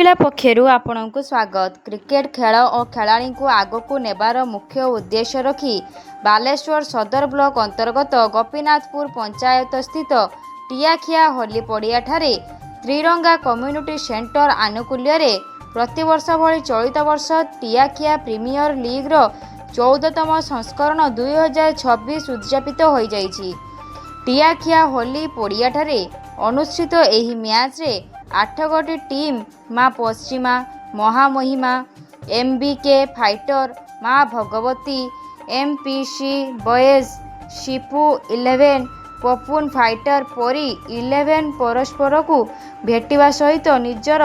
महिला पक्षरु आपणको स्वागत। क्रिकेट खेल और खेलाड़ी को आगक नेबार मुख्य उद्देश्य रखी बालेश्वर सदर ब्लॉक अंतर्गत गोपीनाथपुर पंचायत स्थित टियाखिया होली पड़िया ठारे त्रिरंगा कम्युनिटी सेंटर आनुकूल्य रे प्रतिवर्ष भली चलित वर्ष टियाखिया प्रीमियर लीग रो 14तम संस्करण 2026 उद्यापित हो जाइछि। टियाखिया होली पड़िया ठारे अनुष्ठित एही मैच रे 8 गोटी टीम माँ पश्चिमा, महामहिमा, एमबीके फाइटर, माँ Bhagwati, MPC boys, Shipu 11, Papun fighter परी 11 परस्पर को भेटिवा सहित निजर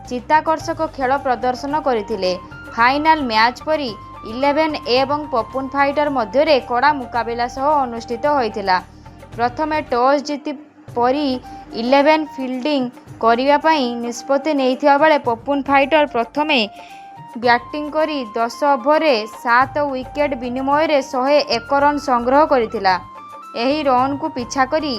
चित्ताकर्षक खेल प्रदर्शन करथिले। फाइनाल मैच परी 11 एवं पपुन फाइटर मध्य कड़ा मुकाबला सह अनुष्ठित होइथिला। प्रथमे टॉस जीति परी 11 फील्डिंग करने निष्पत्ति नहीं बेले पपुन फाइटर प्रथमे बैटिंग करी 10 ओभर 7 विकेट विनिमय 101 रन संग्रह करथिला। एही रन को पिछा करी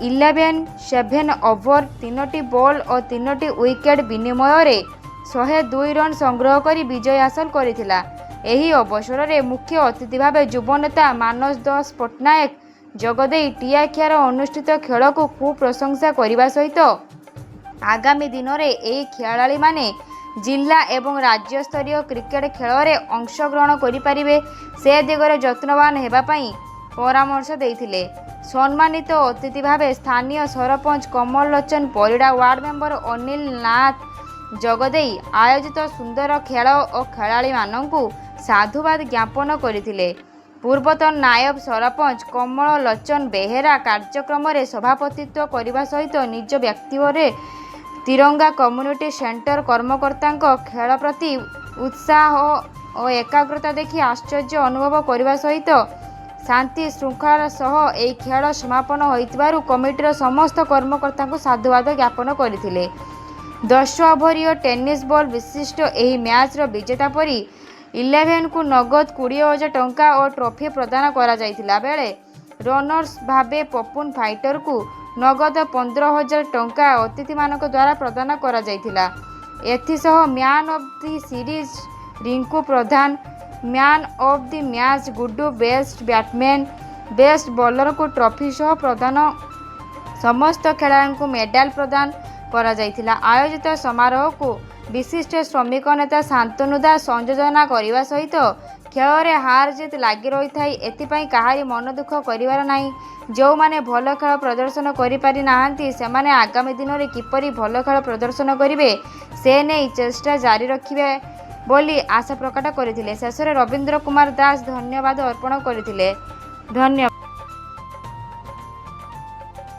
11-7 ओभर 3टी बॉल और 3टी विकेट विनिमय 102 रन संग्रह करी विजय हासिल करथिला। एही अवसर में मुख्य अतिथि भाव युवनेता मानस दास पट्टनायक जगदे टियाखियार अनुष्ठित खेल को खूब प्रशंसा करने सहित आगामी दिन में यह खेलाड़ी माने जिला एवं राज्य स्तरीय क्रिकेट खेल में अंशग्रहण करें से दिगरे यत्नवान होगापी परामर्श देते। सम्मानित अतिथि भाव स्थानीय सरपंच कमल लोचन परिड़ा, वार्ड मेंबर अनिल नाथ जगदे आयोजित सुंदर खेल और खेलाड़ी मानू साधुवाद ज्ञापन करते। पूर्वतन नायब सरपंच कमल लोचन बेहेरा कार्यक्रम में सभापतित्व करने सहित निज व्यक्तित्व तिरंगा कम्युनिटी सेंटर कर्मकर्ता खेल प्रति उत्साह और एकाग्रता देखि आश्चर्य अनुभव करने सहित शांति श्रृंखला सह यह खेल समापन होइतिबारु कमिटीर समस्त कर्मकर्ता को साधुवाद ज्ञापन करथिले। 10 ओभरीय टेनिस बॉल विशिष्ट यह मैच विजेता परी 11 को नगद 20,000 टंका और ट्रॉफी प्रदान करा जाइथिला बेले रनर्स भावे पपुन फाइटर को नगद 15,000 टंका अतिथि मानक द्वारा प्रदान करा जाइथिला। एथिसह man of the series Rinku Pradhan, man of the match Guddu, best batsman, best bowler को ट्रॉफी सह प्रदान समस्त खिलाड़ी को मेडल प्रदान करा जाइथिला। आयोजित समारोह को विशिष्ट श्रमिक नेता शांतनु दास संयोजना करने सहित खेल में हार जीत लगी रही थाई एथिपाई कहारी मन दुख करिवार नाही। जो माने भल खेल प्रदर्शन करि पारि नाहांती सेमाने आगामी दिन में किपरि भल खेल प्रदर्शन करिवे से नहीं चेष्टा जारी रखिबे बोली आशा प्रकट करथिले। शेष में रविंद्र कुमार दास धन्यवाद अर्पण करथिले। धन्यवाद।